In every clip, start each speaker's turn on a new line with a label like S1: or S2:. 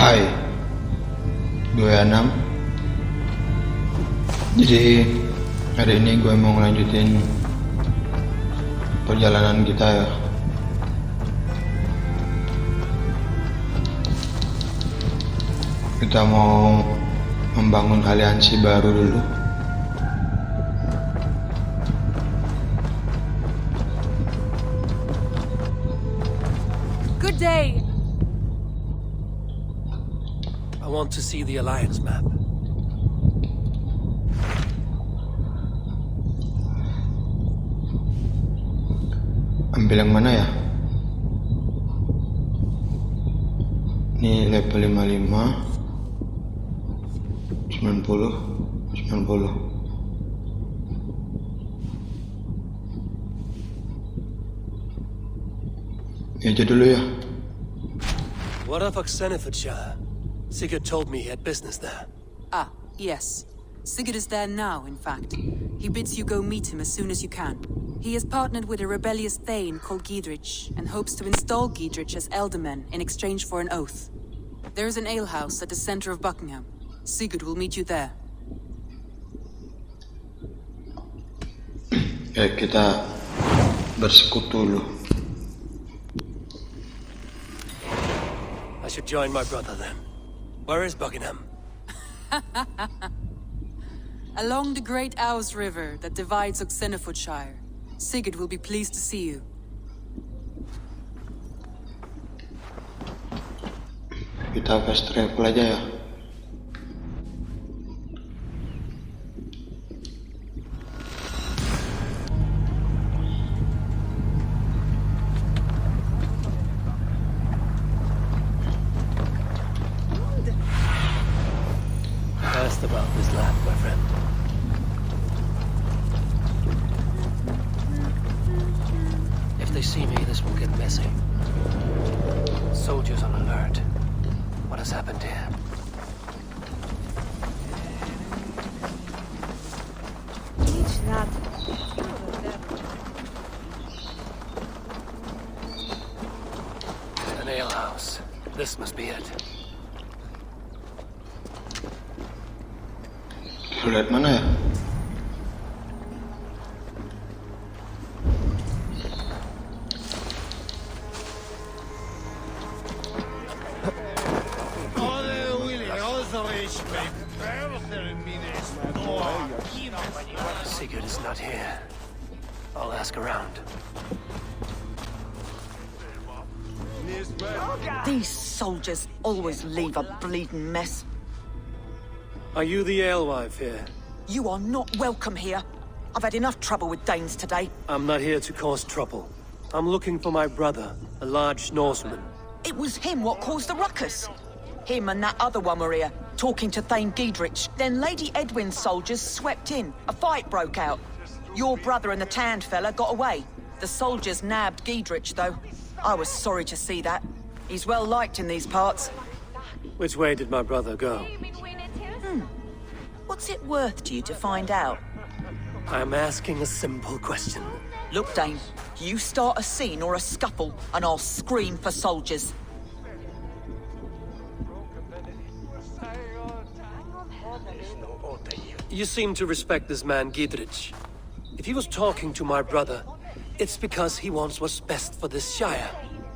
S1: Hai 26. Jadi hari ini gue mau ngelanjutin perjalanan kita ya. Kita mau membangun aliansi baru dulu.
S2: Good day.
S3: I want to see the alliance map.
S1: Ambil yang mana ya? Ini level 55 90 90. Ini aja dulu ya.
S3: What of Oxenifordshire? Sigurd told me he had business there.
S2: Ah, yes. Sigurd is there now, in fact. He bids you go meet him as soon as you can. He has partnered with a rebellious thane called Giedrich, and hopes to install Giedrich as elderman in exchange for an oath. There is an alehouse at the center of Buckingham. Sigurd will meet you there.
S1: Ya, kita bersekutu dulu.
S3: I should join my brother then. Where is Buckingham?
S2: Along the great Ouse River that divides Oxenifordshire. Sigurd will be pleased to see you.
S1: Kita fast travel aja ya.
S3: Asked about this land, my friend. If they see me, this will get messy. Soldiers on alert. What has happened here? An alehouse. This must be it.
S1: Lihat mana ya?
S3: Sigurd is not here. I'll ask around.
S4: These soldiers always leave a bleeding mess.
S3: Are you the alewife here?
S4: You are not welcome here. I've had enough trouble with Danes today.
S3: I'm not here to cause trouble. I'm looking for my brother, a large Norseman.
S4: It was him what caused the ruckus. Him and that other one were here, talking to Thane Giedrich. Then Lady Edwin's soldiers swept in. A fight broke out. Your brother and the tanned fella got away. The soldiers nabbed Giedrich, though. I was sorry to see that. He's well liked in these parts.
S3: Which way did my brother go?
S4: What's it worth to you to find out?
S3: I'm asking a simple question.
S4: Look, Dane, you start a scene or a scuffle, and I'll scream for soldiers.
S3: You seem to respect this man, Giedrich. If he was talking to my brother, it's because he wants what's best for this shire.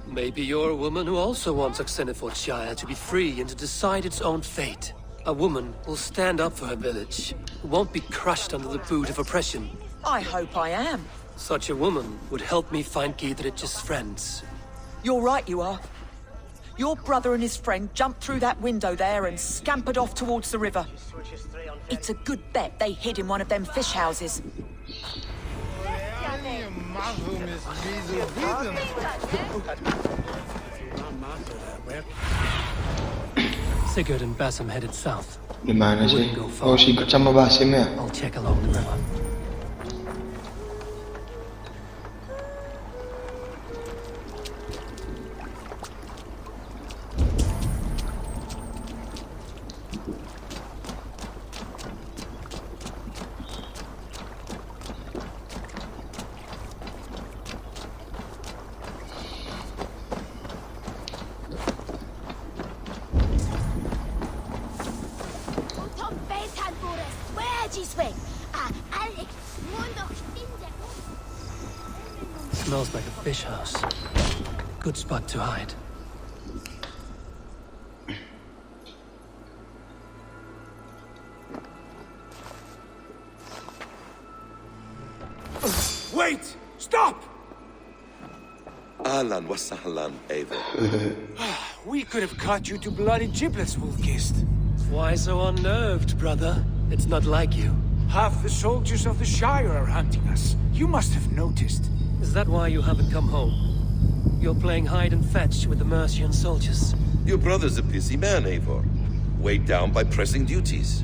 S3: Maybe you're a woman who also wants Oxenifordshire to be free and to decide its own fate. A woman will stand up for her village, who won't be crushed under the boot of oppression.
S4: I hope I am.
S3: Such a woman would help me find Giedrich's friends.
S4: You're right, you are. Your brother and his friend jumped through that window there and scampered off towards the river. It's a good bet they hid in one of them fish houses.
S3: Sigurd and Basim headed south.
S1: Di mana sih? Oh, Sigurd sama Basim ya?
S3: I'll check along the river. Smells like a fish house. Good spot to hide.
S5: Wait! Stop!
S6: Ahlan wa sahlan, Eivor.
S5: We could have cut you to bloody giblets, Wolf-Kissed.
S3: Why so unnerved, brother? It's not like you.
S5: Half the soldiers of the Shire are hunting us. You must have noticed.
S3: Is that why you haven't come home? You're playing hide and fetch with the Mercian soldiers.
S6: Your brother's a busy man, Eivor. Weighed down by pressing duties.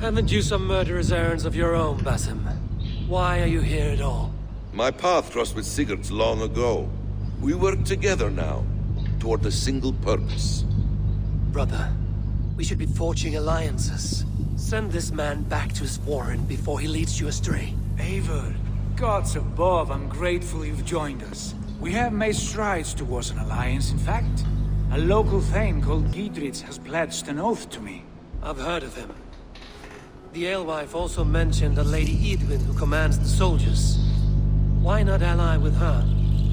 S3: Haven't you some murderous errands of your own, Basim? Why are you here at all?
S6: My path crossed with Sigurd's long ago. We work together now, toward a single purpose.
S3: Brother, we should be forging alliances. Send this man back to his warren before he leads you astray.
S5: Eivor, gods above, I'm grateful you've joined us. We have made strides towards an alliance, in fact. A local thane called Giedrich has pledged an oath to me.
S3: I've heard of him. The alewife also mentioned a Lady Edwin who commands the soldiers. Why not ally with her?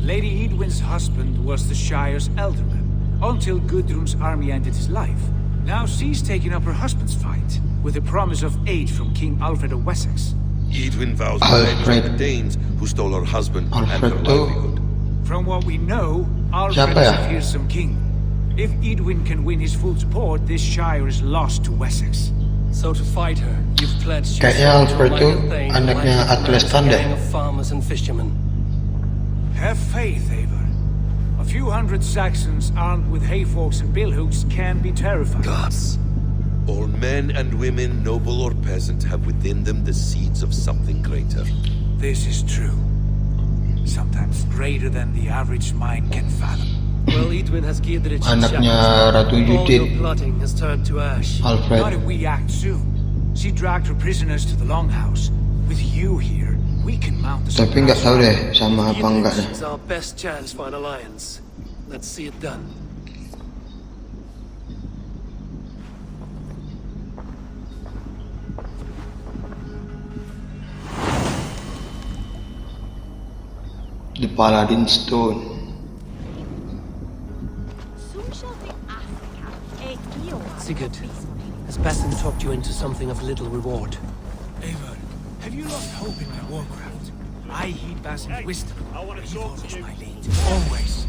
S5: Lady Edwin's husband was the Shire's elderman, until Gudrun's army ended his life. Now she's taking up her husband's fight, with the promise of aid from King Alfred of Wessex.
S6: Edwin vows revenge on the Danes who stole her husband and her livelihood.
S5: From what we know, Alfred
S1: Siapa
S5: is
S1: ya?
S5: a fearsome king. If Edwin can win his full support, this Shire is lost to Wessex.
S3: So to fight her, you've pledged
S1: Kayaknya
S3: yourself to
S1: Alfred
S3: like
S1: tuh
S3: a thane
S1: anaknya
S3: like a
S1: Atlestan deh.
S3: gang of farmers and fishermen.
S5: Have faith, Eivor. A few hundred Saxons armed with hayforks and billhooks can be terrifying.
S3: Gods.
S6: All men and women, noble or peasant, have within them the seeds of something greater.
S5: This is true. Sometimes greater than the average mind can fathom.
S3: Well, Edwin has Giedrich in
S1: Anaknya
S3: shackles.
S1: Ratu
S3: All your
S1: Judith,
S3: plotting has turned to ash.
S5: Not
S1: Alfred.
S5: if we act soon. She dragged her prisoners to the Longhouse. With you here, we can mount the
S1: Tapi nggak tahu deh sama apa enggak deh.
S3: Giedrich is our best chance for an alliance. Let's see it done.
S1: The Paladin Stone.
S3: Sigurd, has Basim talked you into something of little reward?
S5: Eivor, have you lost hope in my warcraft? I heed Basim's wisdom. He follows my lead. Always.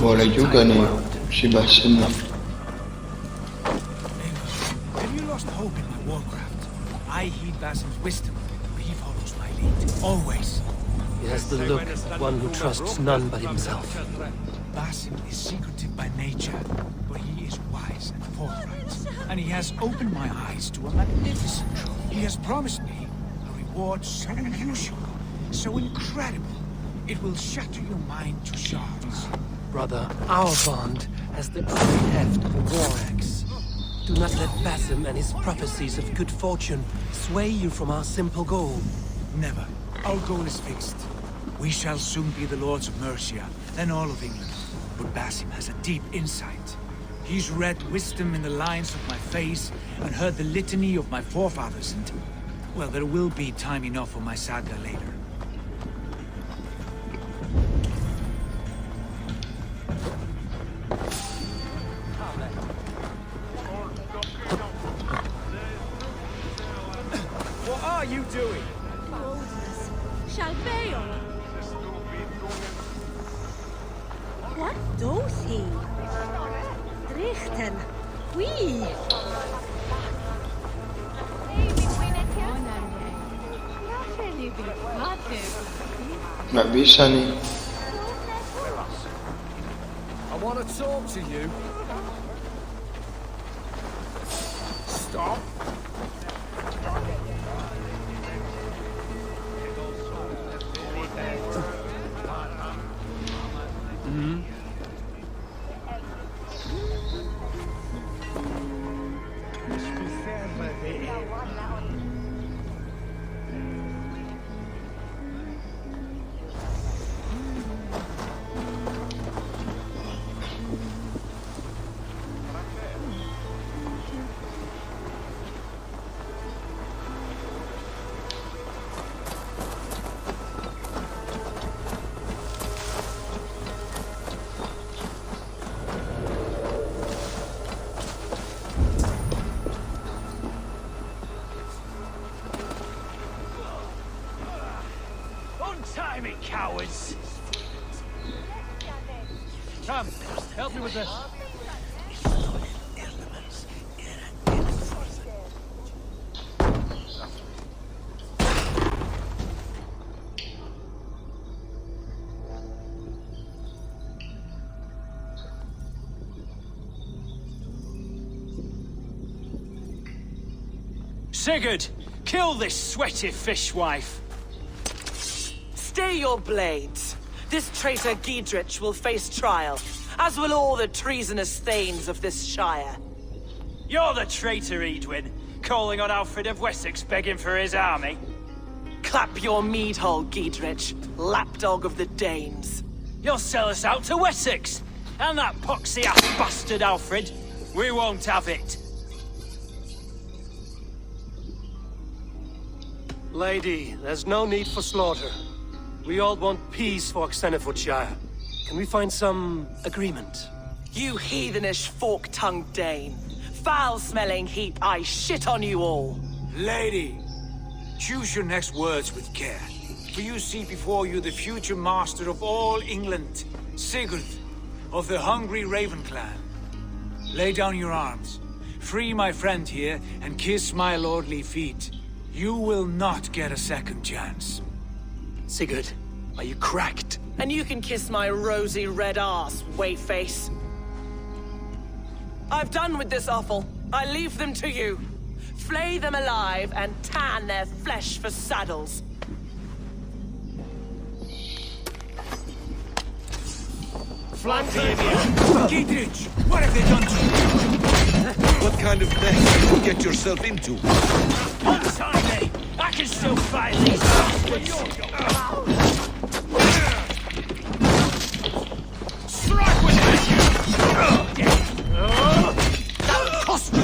S1: Boleh juga nih si Basim.
S5: Have you lost hope in my warcraft? I heed Basim's wisdom. He follows my lead. Always.
S3: He has the look of one who trusts none but himself.
S5: Basim is secretive by nature, but he is wise and forthright. And he has opened my eyes to a magnificent truth. He has promised me a reward so unusual, so incredible, it will shatter your mind to shards.
S3: Brother, our bond has the iron heft of a war axe. Do not let Basim and his prophecies of good fortune sway you from our simple goal.
S5: Never. Our goal is fixed. We shall soon be the lords of Mercia, then all of England. But Basim has a deep insight. He's read wisdom in the lines of my face and heard the litany of my forefathers, and well, there will be time enough for my saga later. What are you doing?
S7: Shalveo. What does he? Richten. Wie?
S1: Nggak bisa nih.
S5: I want to talk to you. Stop. Timing, cowards! Come, help me with this. Sigurd, kill this sweaty fishwife.
S8: Stay your blades. This traitor Giedrich will face trial, as will all the treasonous thanes of this shire.
S5: You're the traitor, Edwin, calling on Alfred of Wessex begging for his army.
S8: Clap your mead hole, Giedrich, lapdog of the Danes.
S5: You'll sell us out to Wessex, and that poxy-ass bastard Alfred. We won't have it.
S3: Lady, there's no need for slaughter. We all want peace for Xenofordshire. Can we find some agreement?
S8: You heathenish fork-tongued Dane. Foul-smelling heap, I shit on you all.
S5: Lady, choose your next words with care. For you see before you the future master of all England, Sigurd, of the hungry Raven clan. Lay down your arms. Free my friend here and kiss my lordly feet. You will not get a second chance.
S3: Sigurd, are you cracked?
S8: And you can kiss my rosy red ass, wayface. I've done with this offal. I leave them to you. Flay them alive and tan their flesh for saddles.
S5: Flank the Giedrich, what have they done to you?
S6: What kind of mess did you get yourself into?
S5: Untie me! I can still fight these bastards! Strike with it! That'll cost you!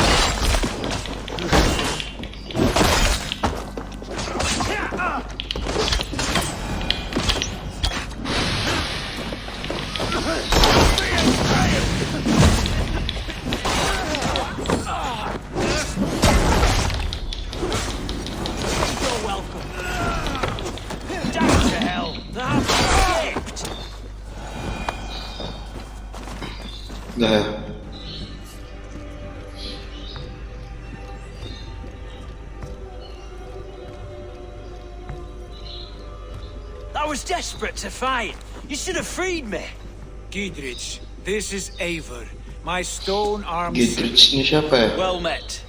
S1: There.
S5: I was desperate to fight. You should have freed me. Giedrich, this is Eivor, my stone-armed...
S1: Giedrich ni siapa ya?
S5: Well met.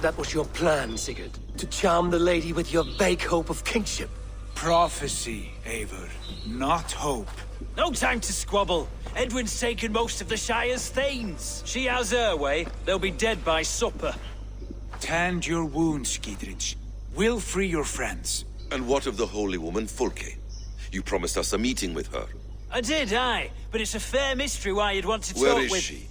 S3: That was your plan, Sigurd. To charm the lady with your vague hope of kingship.
S5: Prophecy, Eivor, not hope. No time to squabble. Edwin's taken most of the Shire's thanes. She has her way. They'll be dead by supper. Tend your wounds, Giedrich. We'll free your friends.
S6: And what of the holy woman Fulke? You promised us a meeting with her.
S5: I did, aye. But it's a fair mystery why you'd want to talk
S6: Where
S5: with...
S6: is she?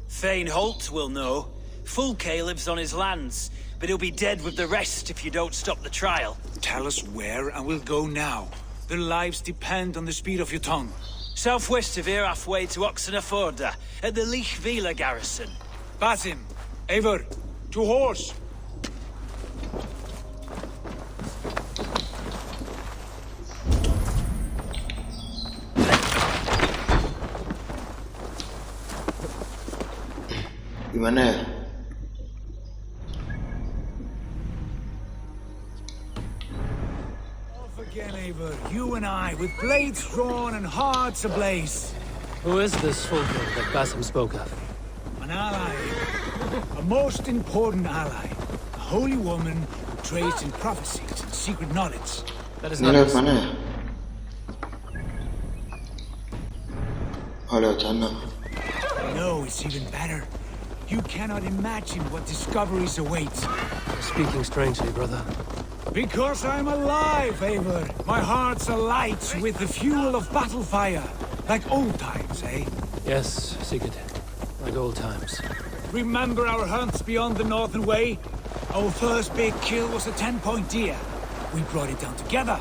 S5: Thane Holt will know. Fulke lives on his lands, but he'll be dead with the rest if you don't stop the trial. Tell us where, and we'll go now. Their lives depend on the speed of your tongue. Southwest of here, halfway to Oxenaforda, at the Lichvila garrison. Basim, Eivor, to horse!
S1: Gimana ya?
S5: Off again, Eivor. You and I, with blades drawn and hearts ablaze.
S3: Who is this Fulker that Basim spoke of?
S5: An ally. A most important ally. A holy woman who trades in prophecies and secret knowledge.
S3: That is
S1: Ini
S3: not...
S1: lewat mana ya? Oh, lewat sana.
S5: No, it's even better. You cannot imagine what discoveries await.
S3: You're speaking strangely, brother.
S5: Because I'm alive, Eivor. My heart's alight with the fuel of battle fire. Like old times, eh?
S3: Yes, Sigurd. Like old times.
S5: Remember our hunts beyond the Northern Way? Our first big kill was a 10-point deer. We brought it down together.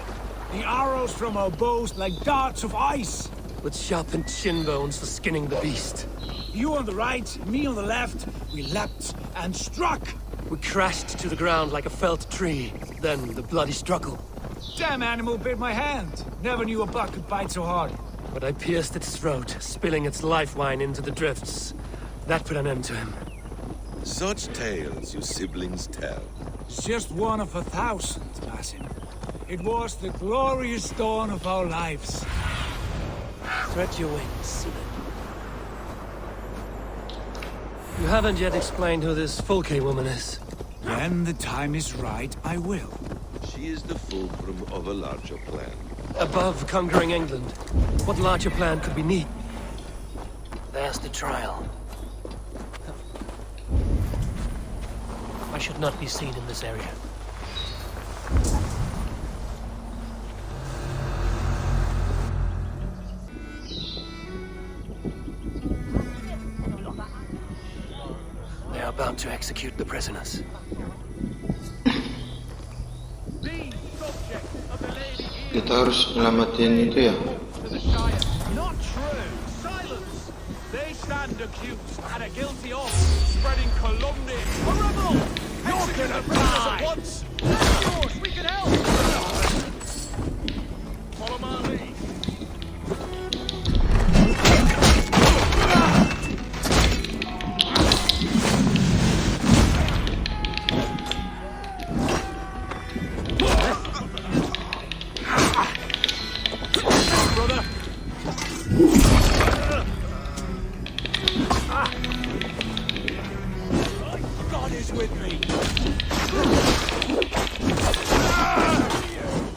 S5: The arrows from our bows like darts of ice.
S3: With sharpened shin bones for skinning the beast.
S5: You on the right, me on the left. We leapt and struck.
S3: We crashed to the ground like a felled tree. Then the bloody struggle.
S5: Damn animal bit my hand. Never knew a buck could bite so hard.
S3: But I pierced its throat, spilling its life wine into the drifts. That put an end to him.
S6: Such tales you siblings tell.
S5: It's just one of 1,000, Basim. It was the glorious dawn of our lives.
S3: Spread your wings. You haven't yet explained who this Fulke woman is.
S5: When the time is right, I will.
S6: She is the fulcrum of a larger plan.
S3: Above conquering England, what larger plan could we need? There's the trial. I should not be seen in this area. They are about to execute the prisoners.
S1: Kita harus nyelamatin itu ya.
S9: Not true. Silence. They stand accused and are guilty of spreading calumny. A rebel. You're gonna die. At once. That's yours. We can help. Follow my lead.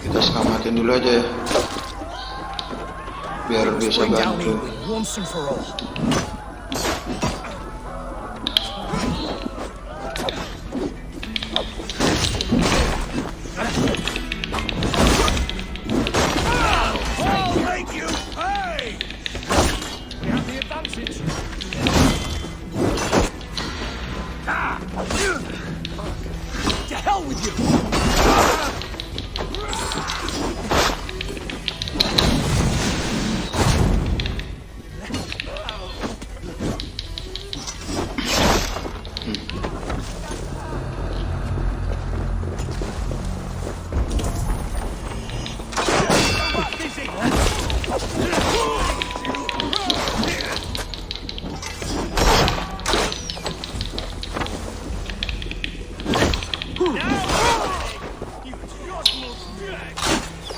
S1: Kita selamatin dulu aja ya, biar bisa bantu.
S5: Once and for all.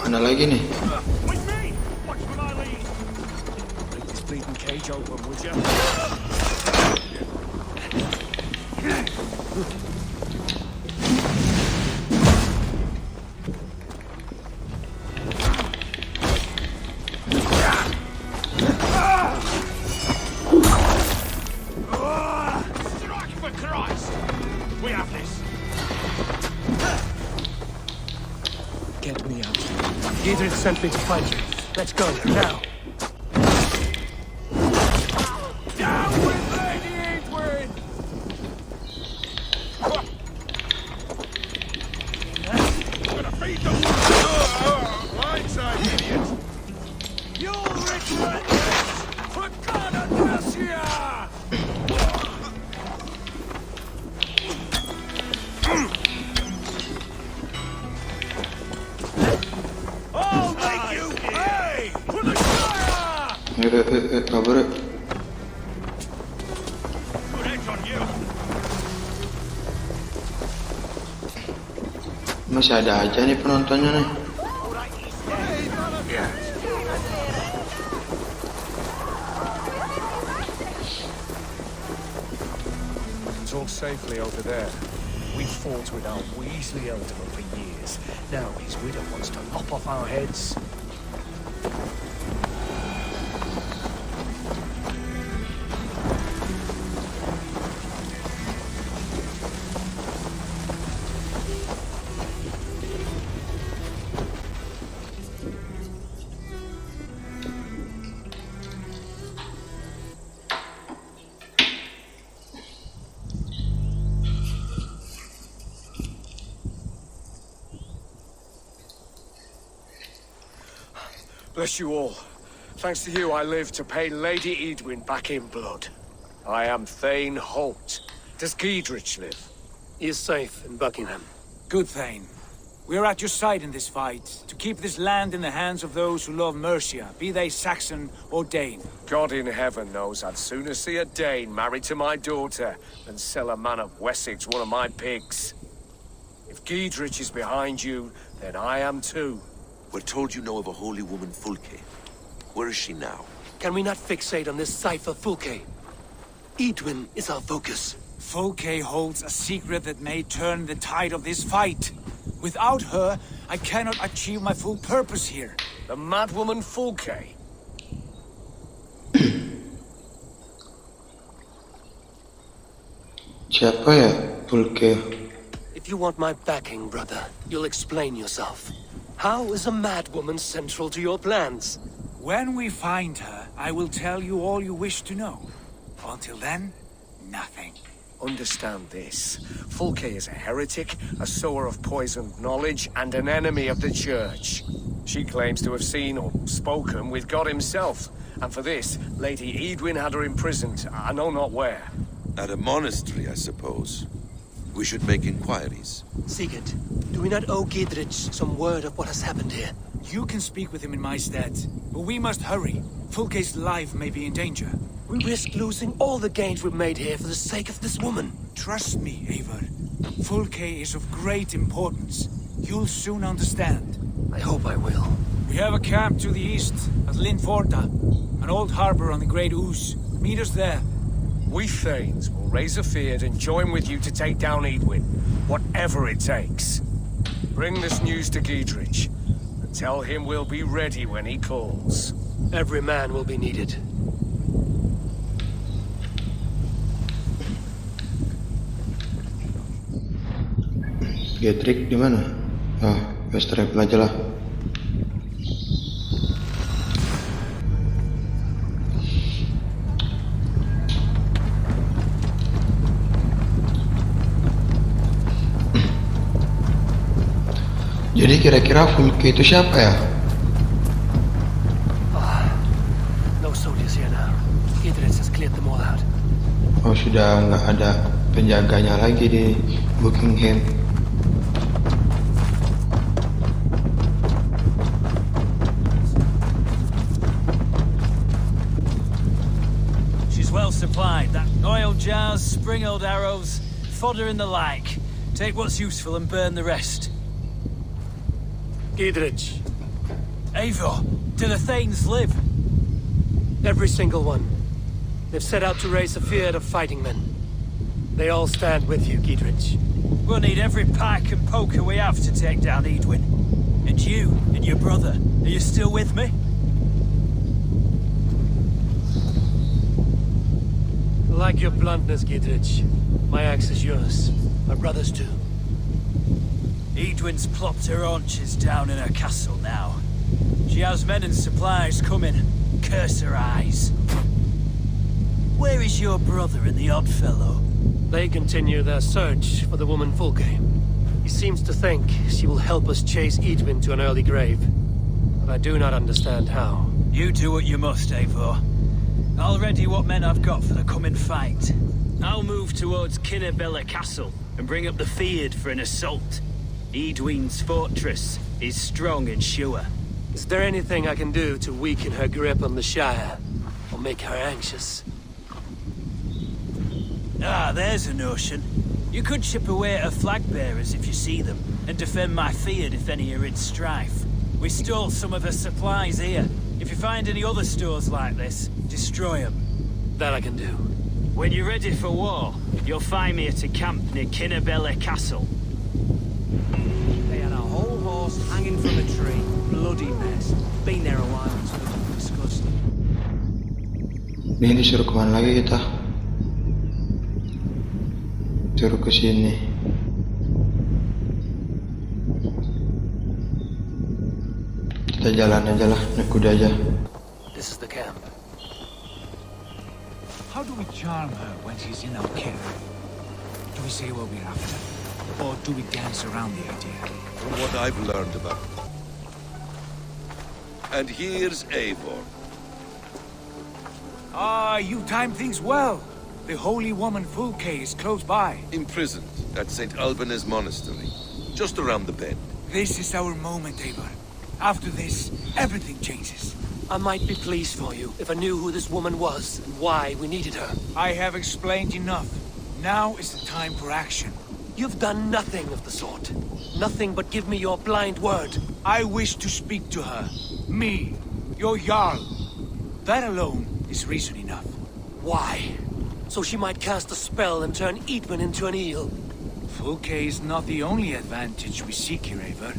S1: Mana lagi nih?
S3: Sigurd sent me to find you. Let's go, now.
S9: Down with Lady Eivor! Gonna feed them! Blindside, idiot! You'll regret this! For God and Mercia!
S1: Kabar. Masih ada aja nih penontonnya nih.
S5: Talk safely over there. We fought with our Weasley Elderman for years. Now his widow wants to lop off our heads. Bless you all. Thanks to you, I live to pay Lady Edwin back in blood. I am Thane Holt. Does Giedrich live?
S3: He is safe in Buckingham.
S5: Good Thane. We are at your side in this fight, to keep this land in the hands of those who love Mercia, be they Saxon or Dane.
S9: God in heaven knows I'd sooner see a Dane married to my daughter than sell a man of Wessex one of my pigs. If Giedrich is behind you, then I am too.
S6: We're told you know of a holy woman, Fulke. Where is she now?
S3: Can we not fixate on this cipher, Fulke? Edwin is our focus.
S5: Fulke holds a secret that may turn the tide of this fight. Without her, I cannot achieve my full purpose here.
S9: The madwoman Fulke.
S1: Siapa ya Fulke?
S3: If you want my backing, brother, you'll explain yourself. How is a madwoman central to your plans?
S5: When we find her, I will tell you all you wish to know. Until then, nothing.
S9: Understand this. Fulke is a heretic, a sower of poisoned knowledge, and an enemy of the Church. She claims to have seen or spoken with God himself. And for this, Lady Edwin had her imprisoned, I know not where.
S6: At a monastery, I suppose. We should make inquiries.
S3: Sigurd, do we not owe Giedrich some word of what has happened here?
S5: You can speak with him in my stead, but we must hurry. Fulke's life may be in danger.
S3: We risk losing all the gains we've made here for the sake of this woman.
S5: Trust me, Eivor. Fulke is of great importance. You'll soon understand.
S3: I hope I will.
S5: We have a camp to the east, at Linforda, an old harbor on the Great Ouse. Meet us there.
S9: We Thanes will raise a field and join with you to take down Edwin, whatever it takes. Bring this news to Giedrich, and tell him we'll be ready when he calls.
S3: Every man will be needed.
S1: Giedrich di mana? Ah, fast travel aja lah. Jadi kira-kira Fulke itu siapa ya?
S3: No soldiers here now. Giedrich has cleared them all out.
S1: Oh, sudah nggak ada penjaganya lagi di Buckingham.
S10: She's well supplied. That oil jars, spring-oiled arrows, fodder and the like. Take what's useful and burn the rest.
S3: Giedrich.
S10: Eivor, do the Thanes live?
S3: Every single one. They've set out to raise a field of fighting men. They all stand with you, Giedrich.
S10: We'll need every pike and poker we have to take down Edwin. And you, and your brother, are you still with me?
S3: Like your bluntness, Giedrich. My axe is yours. My brother's too.
S10: Edwin's plopped her haunches down in her castle now. She has men and supplies coming. Curse her eyes. Where is your brother and the odd fellow?
S3: They continue their search for the woman Fulke. He seems to think she will help us chase Edwin to an early grave. But I do not understand how.
S10: You do what you must, Eivor. I'll ready what men I've got for the coming fight. I'll move towards Kini Castle and bring up the field for an assault. Edwin's fortress is strong and sure.
S3: Is there anything I can do to weaken her grip on the Shire? Or make her anxious?
S10: Ah, there's a notion. You could chip away at her flag bearers if you see them, and defend my field if any are in strife. We stole some of her supplies here. If you find any other stores like this, destroy them.
S3: That I can do.
S10: When you're ready for war, you'll find me at a camp near Kini Castle.
S11: They had a whole horse hanging from a tree. Bloody mess. Been there a while, so it's disgusting.
S1: Ini disuruh kemana lagi kita? Suruh ke sini. Kita jalan aja lah, naik kuda aja.
S3: This is the camp.
S5: How do we charm her when she's in our care? Do we say what we're after? Or do we dance around the idea?
S6: From what I've learned about. And here's Eivor.
S5: Ah, you time things well. The holy woman Fulke is close by.
S6: Imprisoned at St. Albana's monastery, just around the bend.
S5: This is our moment, Eivor. After this, everything changes.
S3: I might be pleased for you if I knew who this woman was and why we needed her.
S5: I have explained enough. Now is the time for action.
S3: You've done nothing of the sort. Nothing but give me your blind word.
S5: I wish to speak to her. Me, your Jarl. That alone is reason enough.
S3: Why? So she might cast a spell and turn Eidman into an eel.
S5: Fulke is not the only advantage we seek here, Eivor.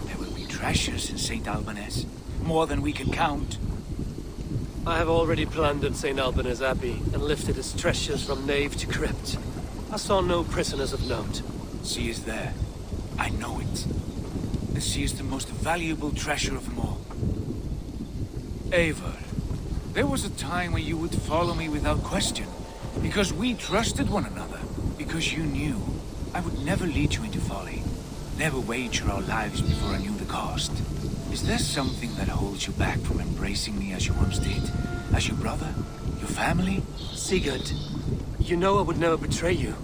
S5: There will be treasures in St. Albanese. More than we can count.
S3: I have already plundered St. Albanese Abbey and lifted its treasures from nave to crypt. I saw no prisoners of note.
S5: She is there. I know it. The sea is the most valuable treasure of them all. Eivor, there was a time when you would follow me without question. Because we trusted one another. Because you knew I would never lead you into folly. Never wager our lives before I knew the cost. Is there something that holds you back from embracing me as you once did? As your brother? Your family?
S3: Sigurd, you know I would never betray you.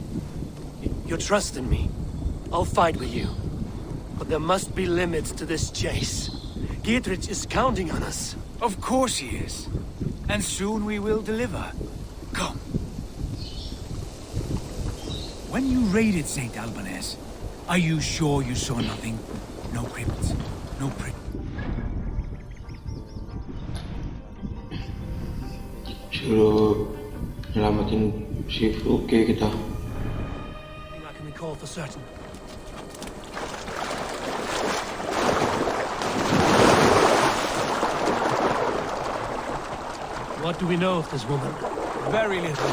S3: Your trust in me. I'll fight with you. But there must be limits to this chase. Giedrich is counting on us.
S5: Of course he is. And soon we will deliver. Come. When you raided St. Albanese, are you sure you saw nothing? No crypt, no prick.
S1: Suruh nyelamatin si Fulke kita.
S3: I can recall for certain. What do we know of this woman?
S5: Very little.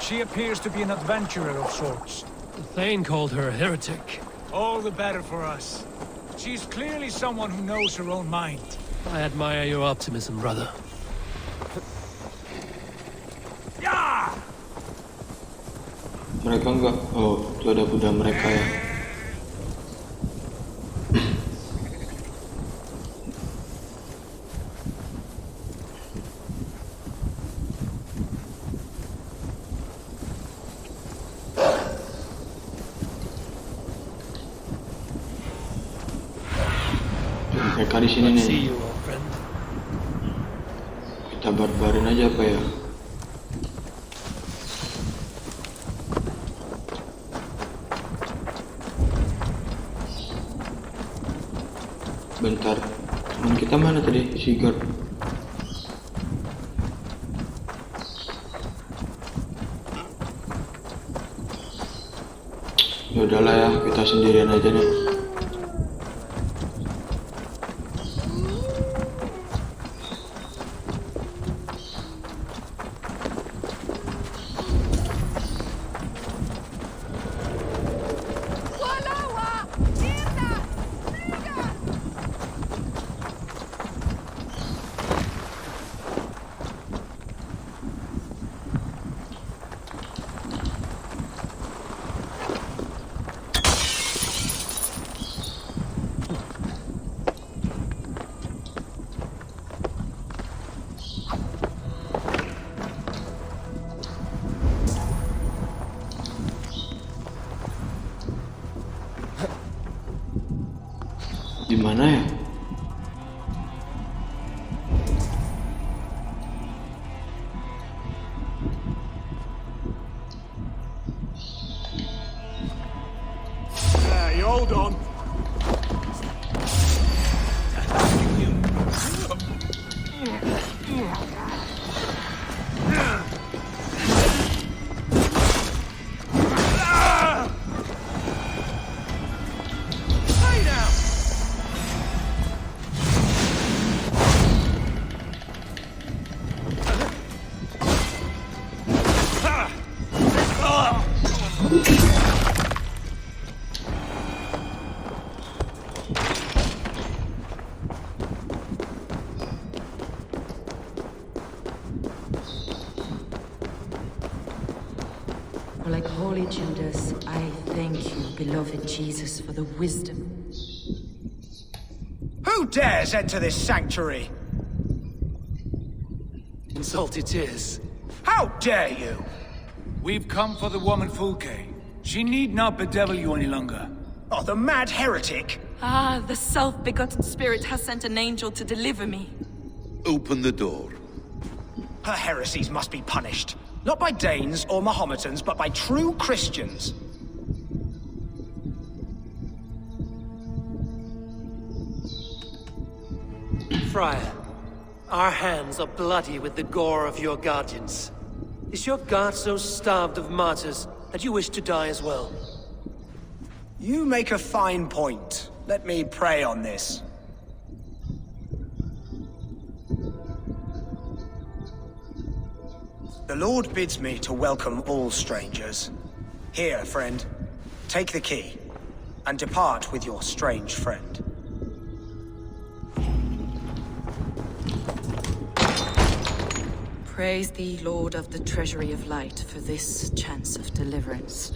S5: She appears to be an adventurer of sorts.
S3: The Thane called her a heretic.
S5: All the better for us. She's clearly someone who knows her own mind.
S3: I admire your optimism, brother.
S1: Mereka enggak. Oh, itu ada kuda mereka ya. Mereka di sini nih.
S3: See you, old friend.
S1: Kita barbarin aja apa ya? Bentar, teman kita mana tadi? Sigurd. Ya udahlah ya, kita sendirian aja nih. Di mana ya?
S9: You hold on.
S12: Like Holy Judas, I thank you, beloved Jesus, for the wisdom.
S11: Who dares enter this sanctuary?
S3: Insult it is.
S11: How dare you?
S5: We've come for the woman Fulke. She need not bedevil you any longer.
S11: Oh, the mad heretic!
S12: Ah, the self-begotten spirit has sent an angel to deliver me.
S6: Open the door.
S11: Her heresies must be punished. Not by Danes or Mahometans, but by true Christians.
S3: Friar, our hands are bloody with the gore of your guardians. Is your God so starved of martyrs that you wish to die as well?
S11: You make a fine point. Let me pray on this. The Lord bids me to welcome all strangers. Here, friend, take the key, and depart with your strange friend.
S12: Praise thee, Lord of the Treasury of Light, for this chance of deliverance.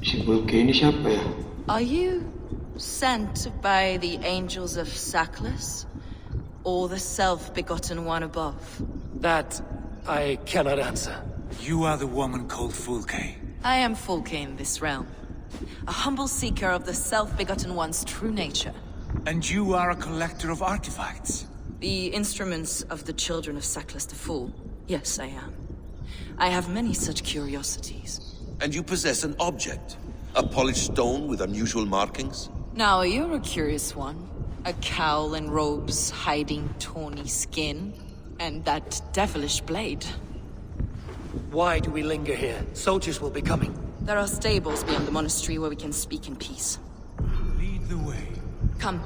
S1: Si Bulke ini siapa ya?
S12: Are you sent by the angels of Saklas, or the self-begotten one above?
S3: That I cannot answer.
S5: You are the woman called Fulke.
S12: I am Fulke in this realm, a humble seeker of the self-begotten one's true nature.
S5: And you are a collector of artifacts.
S12: The instruments of the children of Saklas the Fool. Yes, I am. I have many such curiosities.
S6: And you possess an object? A polished stone with unusual markings?
S12: Now, you're a curious one. A cowl and robes hiding tawny skin. And that devilish blade.
S3: Why do we linger here? Soldiers will be coming.
S12: There are stables beyond the monastery where we can speak in peace.
S5: Lead the way.
S12: Come.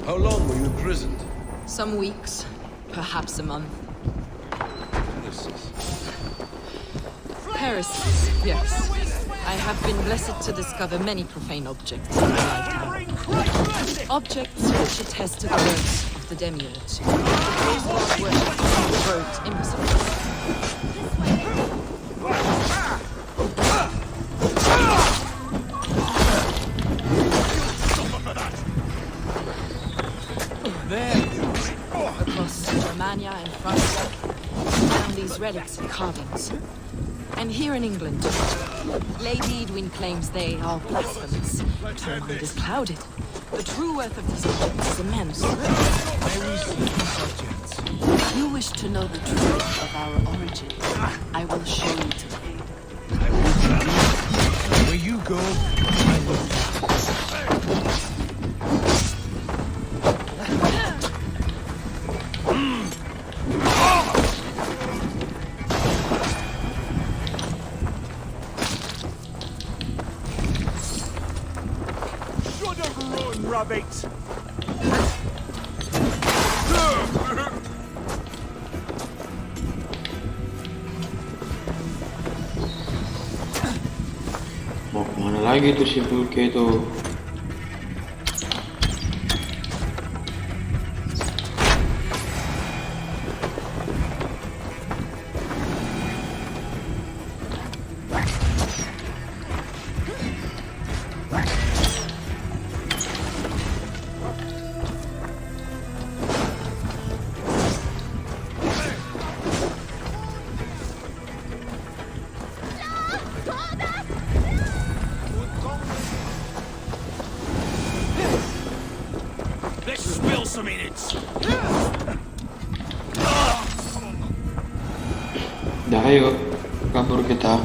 S6: How long were you imprisoned?
S12: Some weeks, perhaps a month. Heresies, yes. I have been blessed to discover many profane objects in my lifetime. Objects which attest to the works of the demiurge. Those who worship robed imbeciles. Across Germania and France, we found these relics and carvings. And here in England, Lady Edwin claims they are blasphemous. Her mind is clouded. The true worth of these objects is immense. If you wish to know the truth of our origins, I will show you today.
S5: Where you go, I will.
S9: Rabbit!
S1: Mau kemana lagi tuh si Bulke itu? Dah ayo, kabur kita.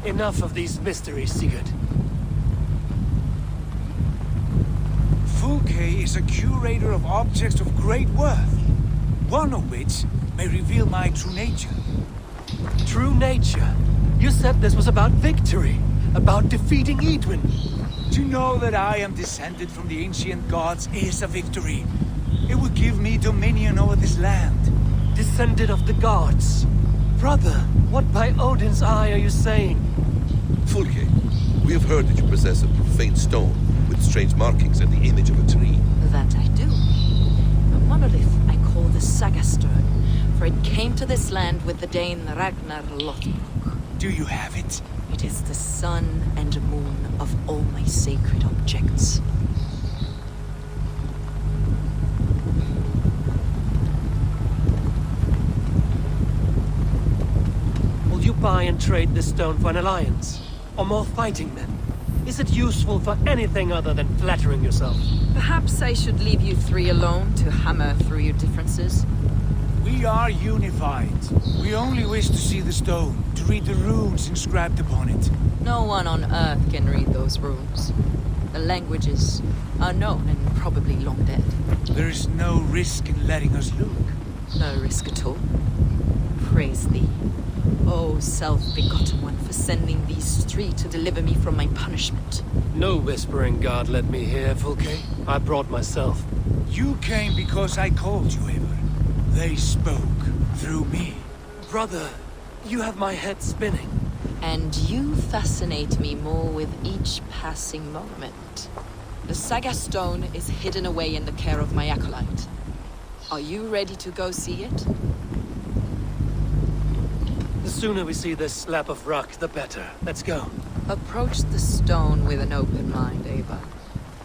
S3: Enough of these mysteries, Sigurd.
S5: Fulke is a curator of objects of great worth. one of which may reveal my true nature.
S3: True nature? You said this was about victory, about defeating Eadwin.
S5: To know that I am descended from the ancient gods is a victory. It will give me dominion over this land.
S3: Descended of the gods? Brother, what by Odin's eye are you saying?
S6: Fulke, we have heard that you possess a profane stone with strange markings and the image of a tree.
S12: That I do. A monolith I call the Saga Stone, for it came to this land with the Dane Ragnar Lothbrok.
S5: Do you have it?
S12: It is the sun and moon of all my sacred objects.
S3: Will you buy and trade this stone for an alliance? Or more fighting men? Is it useful for anything other than flattering yourself?
S12: Perhaps I should leave you three alone to hammer through your differences.
S5: We are unified. We only wish to see the stone, to read the runes inscribed upon it.
S12: No one on Earth can read those runes. The languages are known and probably long dead.
S5: There is no risk in letting us look.
S12: No risk at all. Praise thee, O self-begotten one, for sending these three to deliver me from my punishment.
S3: No whispering God led me here, Fulke. I brought myself.
S5: You came because I called you, Eivor. They spoke through me.
S3: Brother, you have my head spinning.
S12: And you fascinate me more with each passing moment. The Saga Stone is hidden away in the care of my acolyte. Are you ready to go see it?
S3: The sooner we see this slab of rock, the better. Let's go.
S12: Approach the stone with an open mind, Eivor.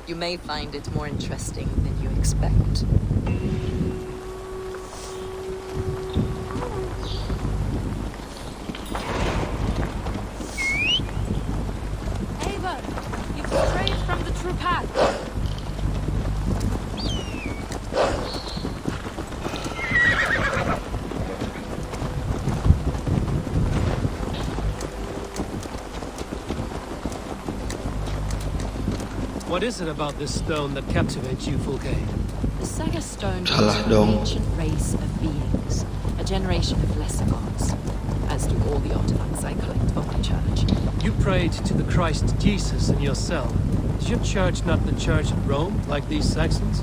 S12: You may find it more interesting than you expect.
S13: Eivor, you've strayed from the true path.
S3: What is it about this stone that captivates you, Fulke?
S12: The Saga Stone
S1: Salah
S12: is an
S1: dong.
S12: ancient race of beings, a generation of lesser gods, as do all the artifacts I collect for my church.
S3: You prayed to the Christ Jesus in your cell. Is your church not the church of Rome, like these Saxons?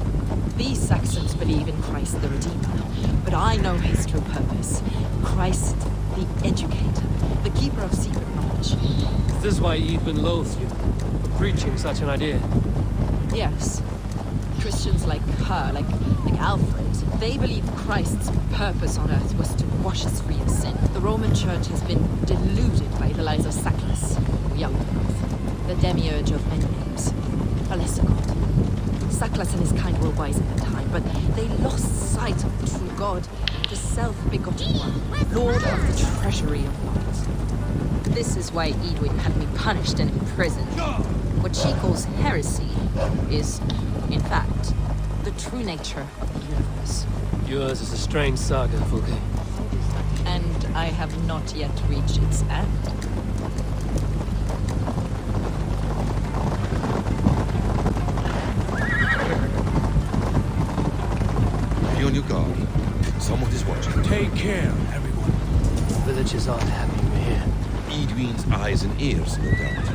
S12: These Saxons believe in Christ the Redeemer, but I know his true purpose. Christ the Educator, the keeper of secret knowledge.
S3: Is this why Eadwin loathes you, for preaching such an idea?
S12: Yes. Christians like her, like Alfred, they believe Christ's purpose on earth was to wash us free of sin. The Roman Church has been deluded by the lies of Sackless, or young earth, the demiurge of many names, a lesser god. Sackless and his kind were wise at the time, but they lost sight of the true God, the self-begotten one, Lord of the treasury of light. This is why Eadwin had me punished and imprisoned. What she calls heresy is, in fact, the true nature of the universe.
S3: Yours is a strange saga, Fulke.
S12: And I have not yet reached its end.
S6: Be on your guard. Someone is watching.
S5: Take care, everyone.
S3: The villagers aren't happy we're here.
S6: Eadwin's eyes and ears, no doubt.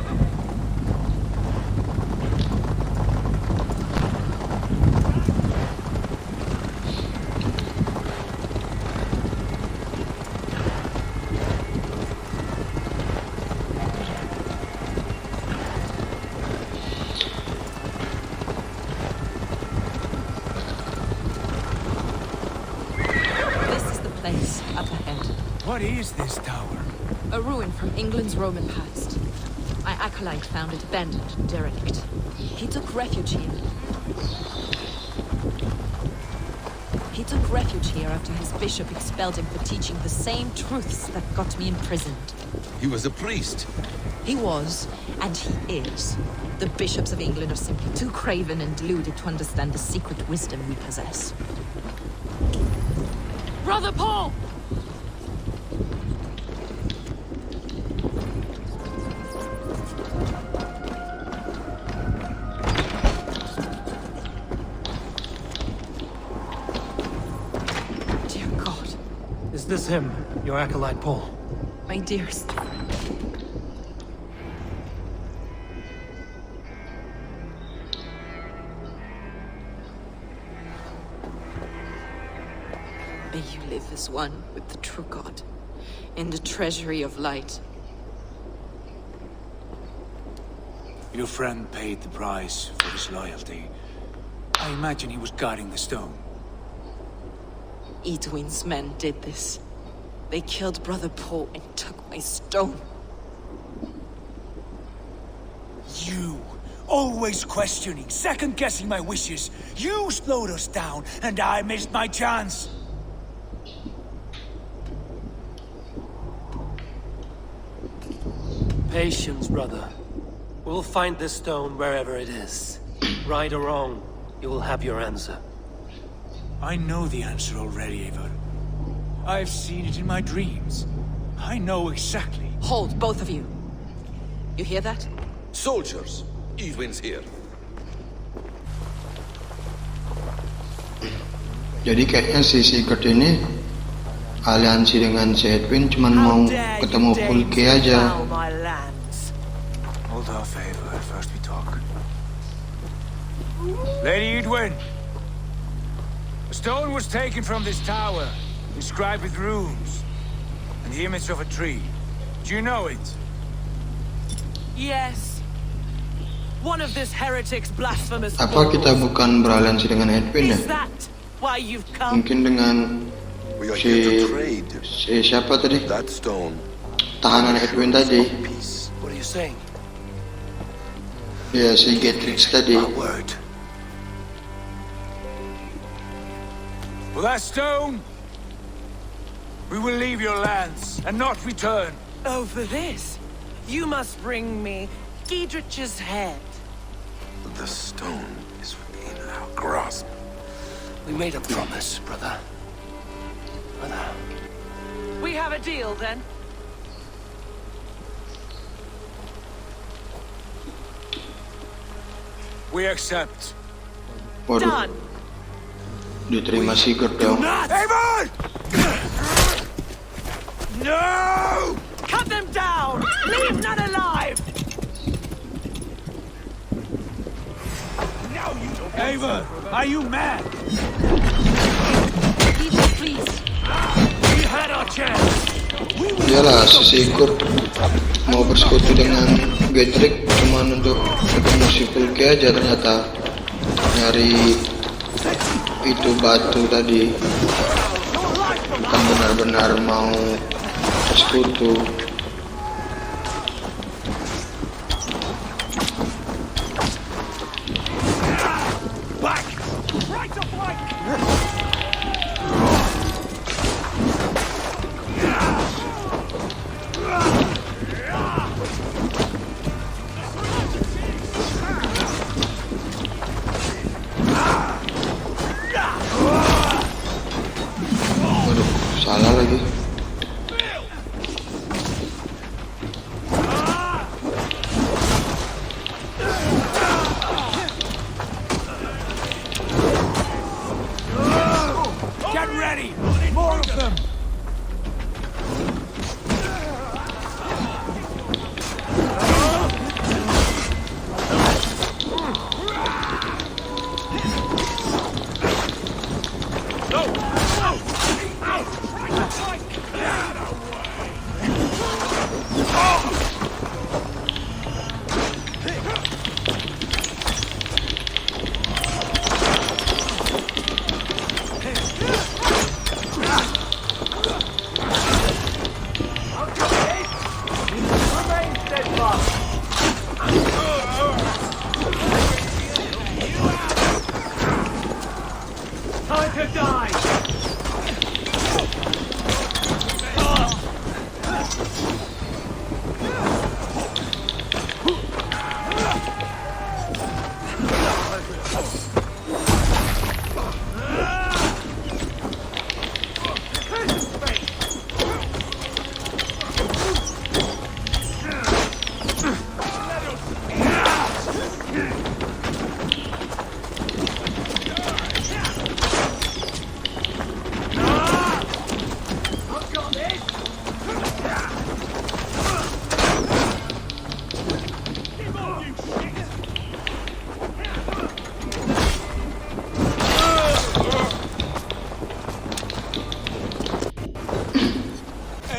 S5: What is this tower?
S12: A ruin from England's Roman past. My acolyte found it abandoned and derelict. He took refuge here. After his bishop expelled him for teaching the same truths that got me imprisoned.
S6: He was a priest.
S12: He was, and he is. The bishops of England are simply too craven and deluded to understand the secret wisdom we possess.
S13: Brother Paul!
S3: Is this him, your acolyte Paul?
S12: My dearest. May you live as one with the true God, in the treasury of light.
S5: Your friend paid the price for his loyalty. I imagine he was guarding the stone.
S12: Edwin's men did this. They killed Brother Paul and took my stone.
S5: You! Always questioning, second-guessing my wishes. You slowed us down, and I missed my chance.
S3: Patience, brother. We'll find this stone wherever it is. Right or wrong, you will have your answer.
S5: I know the answer already, Eivor. I've seen it in my dreams. I know exactly.
S12: Hold, both of you. You hear that?
S6: Soldiers! Edwin's here.
S1: Jadi kayaknya si Sigurd ini aliansi dengan si Edwin cuman mau ketemu Fulke aja.
S5: Hold off, Eivor. First we talk. Lady Edwin! A stone was taken from this tower, inscribed with runes, and the image of a tree. Do you know it?
S8: Yes. One of this heretic's blasphemous.
S1: Apa kita bukan beraliansi dengan Edwin ya?
S8: Is that why you've come?
S1: Mungkin dengan si siapa tadi?
S6: That stone.
S1: Tahanan Edwin tadi.
S3: What are you saying?
S1: Ya, si Getrix tadi.
S5: For that stone, we will leave your lands and not return.
S8: Oh, for this, you must bring me Giedrich's head.
S6: The stone is within our grasp.
S3: We made a promise, brother.
S8: We have a deal, then?
S5: We accept.
S1: Waduh.
S8: Done.
S1: Diterima Sigurd dong.
S5: Eivor! No!
S8: Cut them down! Leave none alive!
S5: Eivor, are you mad?
S12: Please.
S5: We had our chance.
S1: Iyalah, si Sigurd mau bersekutu dengan Getrix cuman untuk ketemu si Fulke aja, ternyata nyari itu batu tadi, bukan benar-benar mau bersekutu. Waduh, salah lagi.
S5: Get ready! More of them!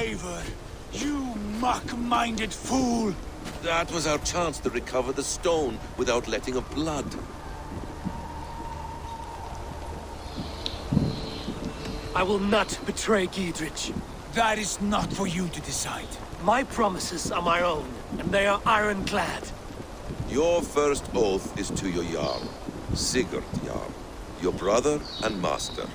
S5: Eivor, you muck-minded fool!
S6: That was our chance to recover the stone without letting of blood.
S3: I will not betray Giedrich.
S5: That is not for you to decide.
S3: My promises are my own, and they are ironclad.
S6: Your first oath is to your Jarl, Sigurd Jarl, your brother and master.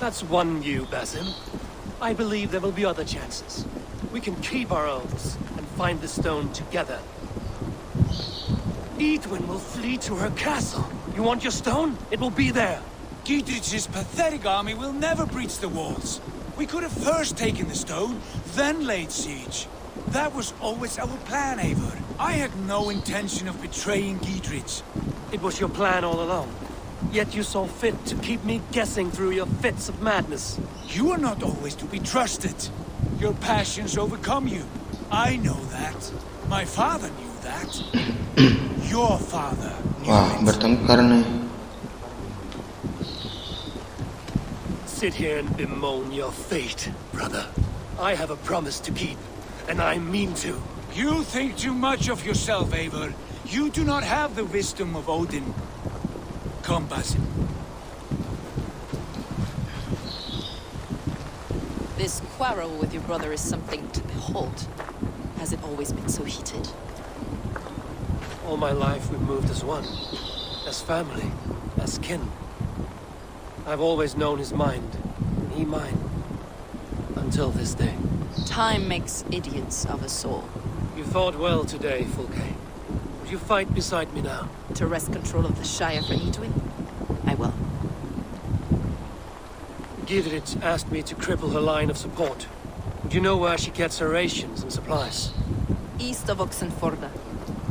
S3: That's one you, Basim. I believe there will be other chances. We can keep our oaths and find the stone together. Eidwin will flee to her castle. You want your stone? It will be there.
S5: Giedrich's pathetic army will never breach the walls. We could have first taken the stone, then laid siege. That was always our plan, Eivor. I had no intention of betraying Giedrich.
S3: It was your plan all along. Yet you saw fit to keep me guessing through your fits of madness.
S5: You are not always to be trusted. Your passions overcome you. I know that. My father knew that. Your father knew it.
S1: Bertengkar nih.
S3: Sit here and bemoan your fate, brother. I have a promise to keep, and I mean to.
S5: You think too much of yourself, Eivor. You do not have the wisdom of Odin. Come, Basim.
S12: This quarrel with your brother is something to behold. Has it always been so heated?
S3: All my life we've moved as one. As family. As kin. I've always known his mind, and he mine. Until this day.
S12: Time makes idiots of us all.
S3: You fought well today, Fulke. Would you fight beside me now?
S12: To wrest control of the Shire for Eidwin? I will.
S3: Giedrich asked me to cripple her line of support. Would you know where she gets her rations and supplies?
S12: East of Oxenforda,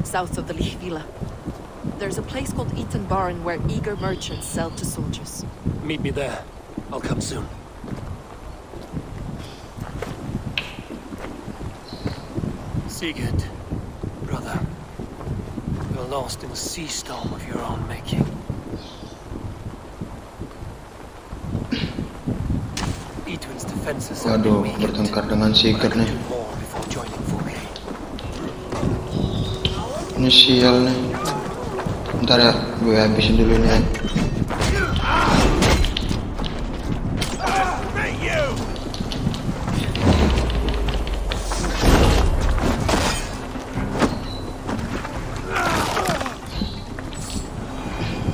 S12: south of the Lichvila. There's a place called Eaton Barn where eager merchants sell to soldiers.
S3: Meet me there. I'll come soon. Sigurd, brother. You're lost in a sea storm of your own making. Eidwin's defenses have been
S1: Waduh,
S3: weakened.
S1: bertengkar dengan Sigurd nih.
S3: More before joining Fulke.
S1: Ini sial nih. Ntar ya, gue habisin dulu nih.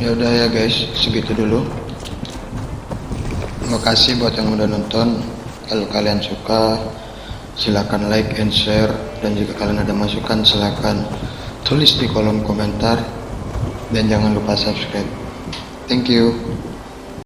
S1: Ya udah ya guys, segitu dulu. Terima kasih buat yang udah nonton. Kalau kalian suka, silakan like and share. Dan jika kalian ada masukan, silakan tulis di kolom komentar. Dan jangan lupa subscribe. Thank you.